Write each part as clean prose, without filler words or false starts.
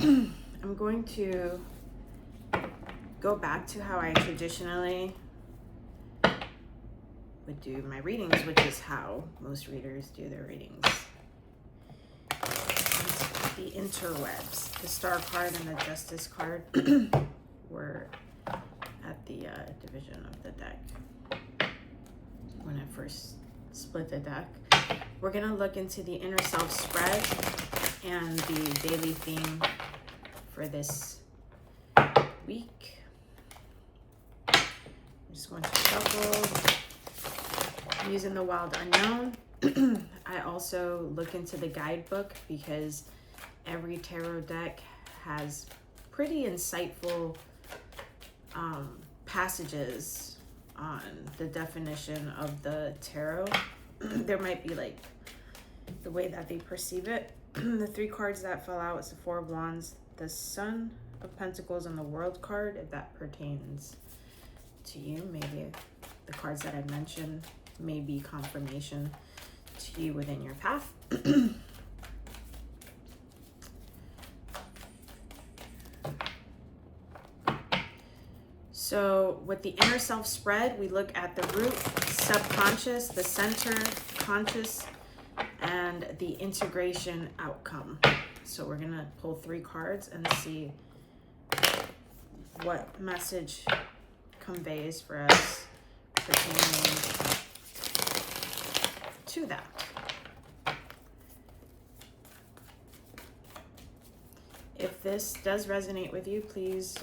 I'm going to go back to how I traditionally would do my readings, which is how most readers do their readings. The interwebs, the Star card and the Justice card were at the division of the deck when I first split the deck. We're gonna look into the inner self spread and the daily theme for this week. I'm just going to shuffle using the Wild Unknown. I also look into the guidebook because every tarot deck has pretty insightful passages on the definition of the tarot. There might be like the way that they perceive it. The three cards that fell out is the Four of Wands, the Son of Pentacles, and the World card, if that pertains to you. Maybe the cards that I mentioned may be confirmation to you within your path. So with the inner self spread, we look at the root, subconscious, the center, conscious, and the integration outcome. So we're gonna pull three cards and see what message conveys for us pertaining to that. If this does resonate with you, please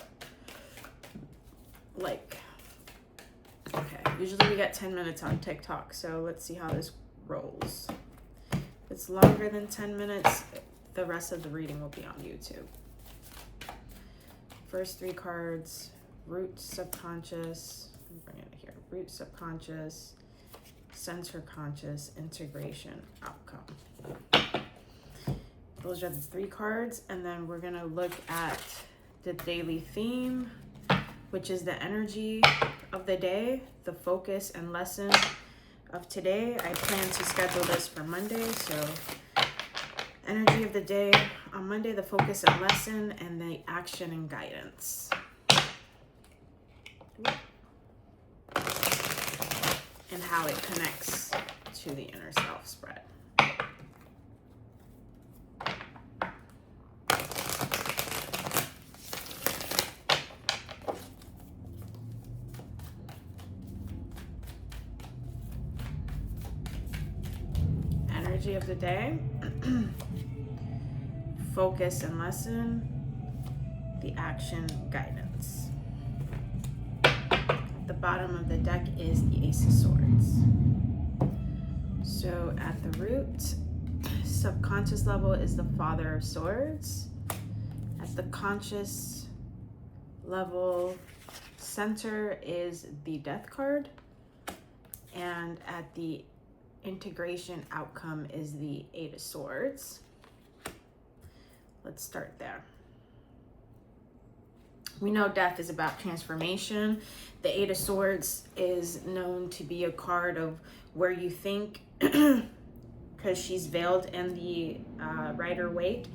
like. Okay, usually we get 10 minutes on TikTok, so let's see how this rolls. If it's longer than 10 minutes, the rest of the reading will be on YouTube. First three cards, root, subconscious, bring it here, root, subconscious, center, conscious, integration, outcome. Those are the three cards, and then we're gonna look at the daily theme, which is the energy of the day, the focus and lesson of today. I plan to schedule this for Monday, so energy of the day on Monday, the focus and lesson, and the action and guidance. And how it connects to the inner self spread. Energy of the day, focus and lesson, the action guidance. At the bottom of the deck is the Ace of Swords. So at the root, subconscious level is the Father of Swords. At the conscious level, center is the Death card. And at the integration outcome is the Eight of Swords. Let's start there. We know death is about transformation. The Eight of Swords is known to be a card of where you think, because she's veiled in the Rider-Waite.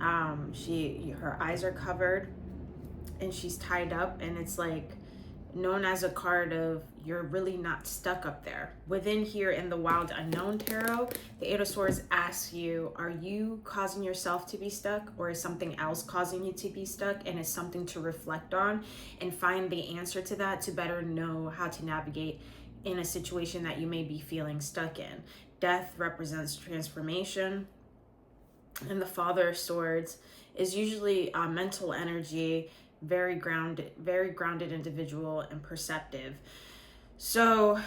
Her eyes are covered and she's tied up, and it's like known as a card of you're really not stuck up there. Within here in the Wild Unknown Tarot, the Eight of Swords asks you, are you causing yourself to be stuck, or is something else causing you to be stuck? And it's something to reflect on and find the answer to that to better know how to navigate in a situation that you may be feeling stuck in. Death represents transformation, and the Father of Swords is usually mental energy, very grounded individual and perceptive. So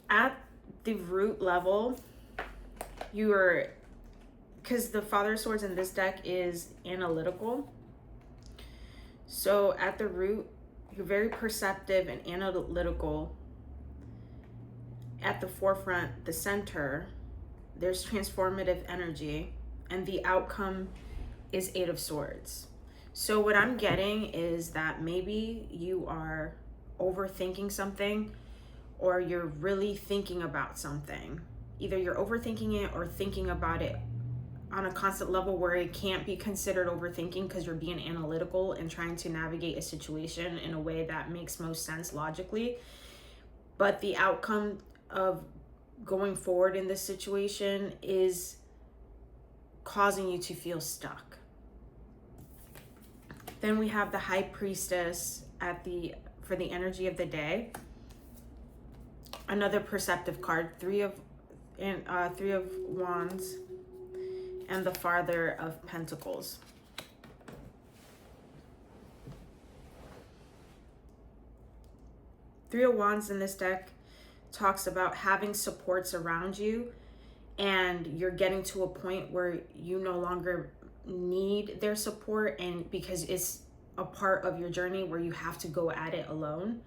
at the root level, you are, because the Father of Swords in this deck is analytical. So at the root, you're very perceptive and analytical. At the forefront, the center, there's transformative energy, and the outcome is Eight of Swords. So what I'm getting is that maybe you are overthinking something, or you're really thinking about something. Either you're overthinking it or thinking about it on a constant level where it can't be considered overthinking because you're being analytical and trying to navigate a situation in a way that makes most sense logically. But the outcome of going forward in this situation is causing you to feel stuck. Then we have the High Priestess for the energy of the day. Another perceptive card, Three of Wands, and the Father of Pentacles. Three of Wands in this deck talks about having supports around you, and you're getting to a point where you no longer need their support, and because it's a part of your journey where you have to go at it alone.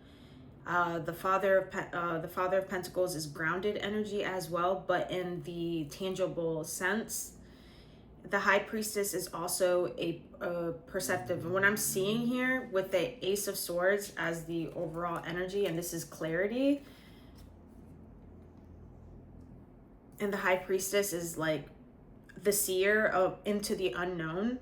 The Father of Pentacles is grounded energy as well, but in the tangible sense. The High Priestess is also a perceptive. What I'm seeing here with the Ace of Swords as the overall energy, and this is clarity. And the High Priestess is like the seer into the unknown.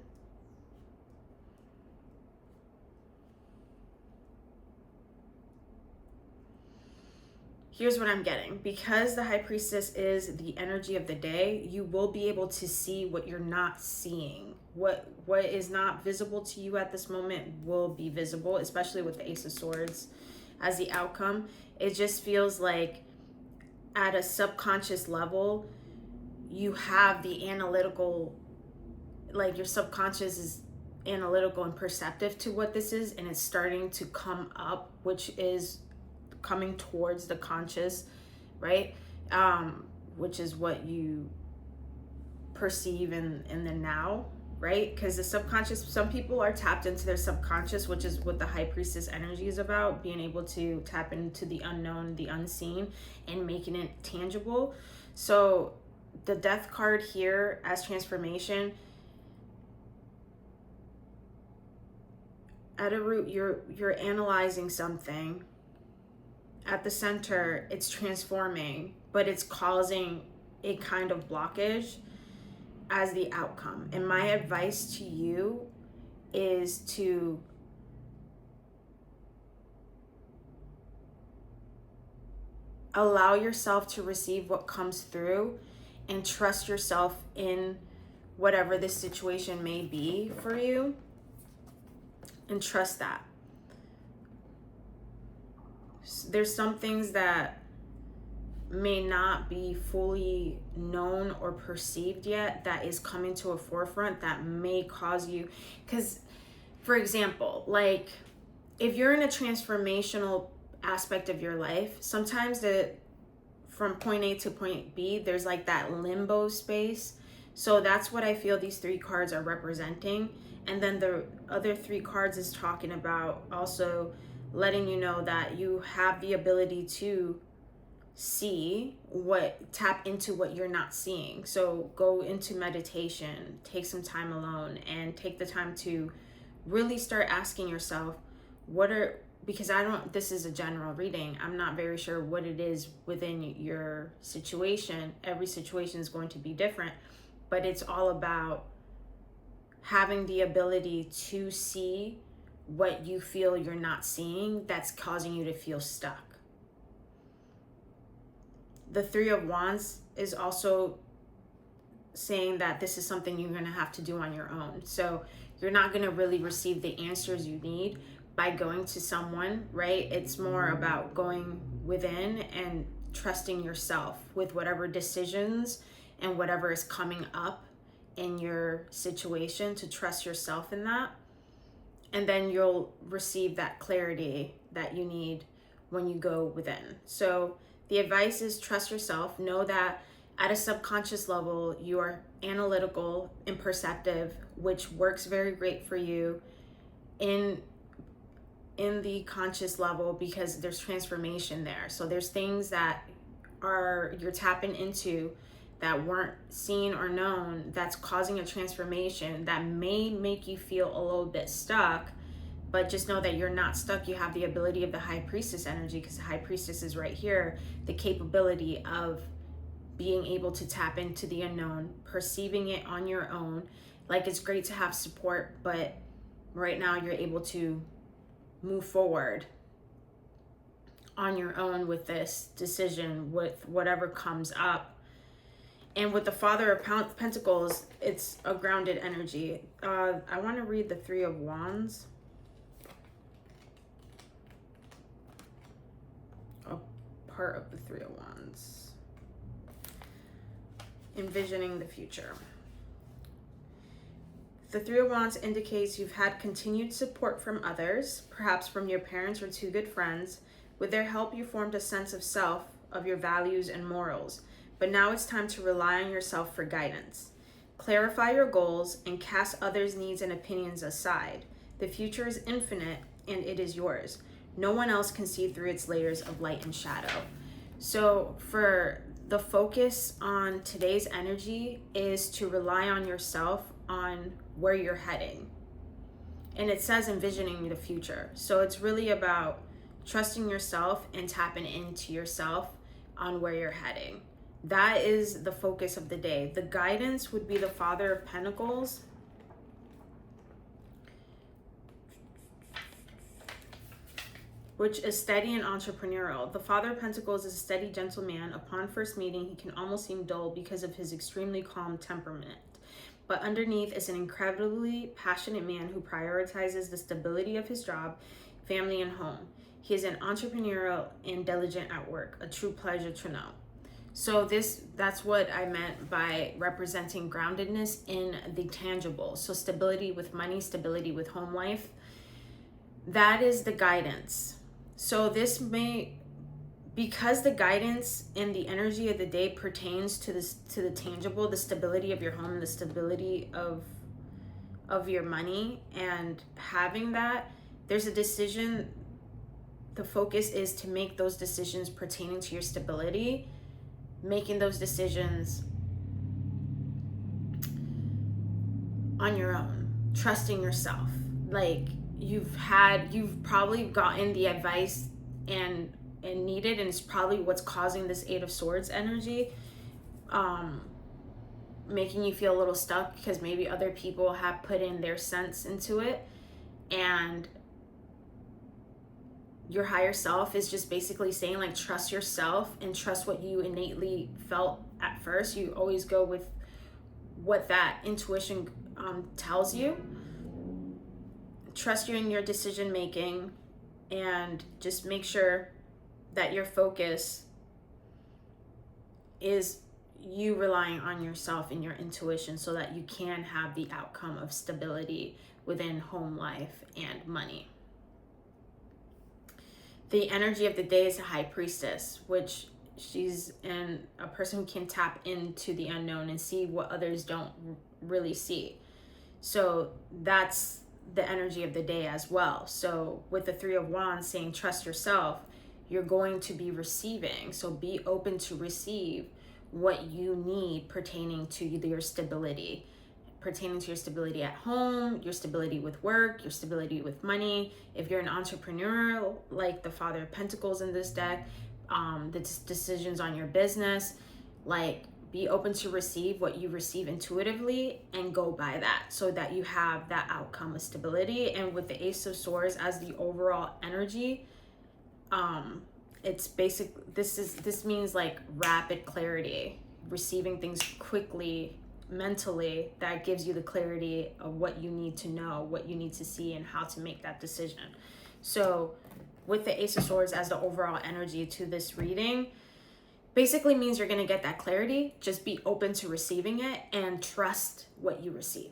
Here's what I'm getting. Because the High Priestess is the energy of the day, you will be able to see what you're not seeing. What is not visible to you at this moment will be visible, especially with the Ace of Swords as the outcome. It just feels like at a subconscious level, you have the analytical, like your subconscious is analytical and perceptive to what this is, and it's starting to come up, which is coming towards the conscious, right? Which is what you perceive in the now, right? Because the subconscious, some people are tapped into their subconscious, which is what the High Priestess energy is about, being able to tap into the unknown, the unseen, and making it tangible. So the Death card here as transformation, at a root, you're analyzing something. At the center, it's transforming, but it's causing a kind of blockage as the outcome. And my advice to you is to allow yourself to receive what comes through and trust yourself in whatever this situation may be for you, and trust that. There's some things that may not be fully known or perceived yet that is coming to a forefront that may cause you, because for example, like if you're in a transformational aspect of your life, sometimes from point A to point B, there's like that limbo space. So that's what I feel these three cards are representing. And then the other three cards is talking about also letting you know that you have the ability to tap into what you're not seeing. So go into meditation, take some time alone, and take the time to really start asking yourself, because this is a general reading. I'm not very sure what it is within your situation. Every situation is going to be different, but it's all about having the ability to see what you feel you're not seeing that's causing you to feel stuck. The Three of Wands is also saying that this is something you're going to have to do on your own. So you're not going to really receive the answers you need by going to someone, right? It's more about going within and trusting yourself with whatever decisions and whatever is coming up in your situation, to trust yourself in that. And then you'll receive that clarity that you need when you go within. So the advice is trust yourself. Know that at a subconscious level, you are analytical and perceptive, which works very great for you in the conscious level because there's transformation there. So there's things that you're tapping into that weren't seen or known, that's causing a transformation that may make you feel a little bit stuck. But just know that you're not stuck. You have the ability of the High Priestess energy, because the High Priestess is right here, the capability of being able to tap into the unknown, perceiving it on your own. Like, it's great to have support, but right now you're able to move forward on your own with this decision, with whatever comes up. And with the Father of Pentacles, it's a grounded energy. I want to read the Three of Wands. A part of the Three of Wands. Envisioning the future. The Three of Wands indicates you've had continued support from others, perhaps from your parents or two good friends. With their help, you formed a sense of self, of your values and morals. But now it's time to rely on yourself for guidance. Clarify your goals and cast others' needs and opinions aside. The future is infinite and it is yours. No one else can see through its layers of light and shadow. So for the focus on today's energy is to rely on yourself, on where you're heading. And it says envisioning the future. So it's really about trusting yourself and tapping into yourself on where you're heading. That is the focus of the day. The guidance would be the Father of Pentacles. Which is steady and entrepreneurial. The Father of Pentacles is a steady, gentle man. Upon first meeting, he can almost seem dull because of his extremely calm temperament. But underneath is an incredibly passionate man who prioritizes the stability of his job, family, and home. He is an entrepreneurial and diligent at work, a true pleasure to know. So that's what I meant by representing groundedness in the tangible. So stability with money, stability with home life. That is the guidance. So this may, because the guidance and the energy of the day pertains to the tangible, the stability of your home, the stability of your money, and having that, there's a decision. The focus is to make those decisions pertaining to your stability, making those decisions on your own, trusting yourself. Like, you've probably gotten the advice and needed, and it's probably what's causing this Eight of Swords energy, making you feel a little stuck because maybe other people have put in their sense into it, and your higher self is just basically saying, like, trust yourself and trust what you innately felt at first. You always go with what that intuition tells you. Trust you in your decision making, and just make sure that your focus is you relying on yourself and your intuition so that you can have the outcome of stability within home life and money. The energy of the day is a High Priestess, which she's a person who can tap into the unknown and see what others don't really see. So that's the energy of the day as well. So with the Three of Wands saying trust yourself, you're going to be receiving. So be open to receive what you need pertaining to your stability. Pertaining to your stability at home, your stability with work, your stability with money. If you're an entrepreneur, like the Father of Pentacles in this deck, the decisions on your business, like, be open to receive what you receive intuitively and go by that so that you have that outcome of stability. And with the Ace of Swords as the overall energy, it's basic. This means like rapid clarity, receiving things quickly mentally. That gives you the clarity of what you need to know, what you need to see, and how to make that decision. So with the Ace of Swords as the overall energy to this reading, basically means you're going to get that clarity. Just be open to receiving it and trust what you receive.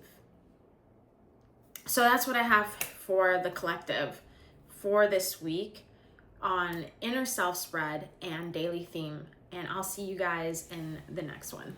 So that's what I have for the collective for this week on inner self spread and daily theme. And I'll see you guys in the next one.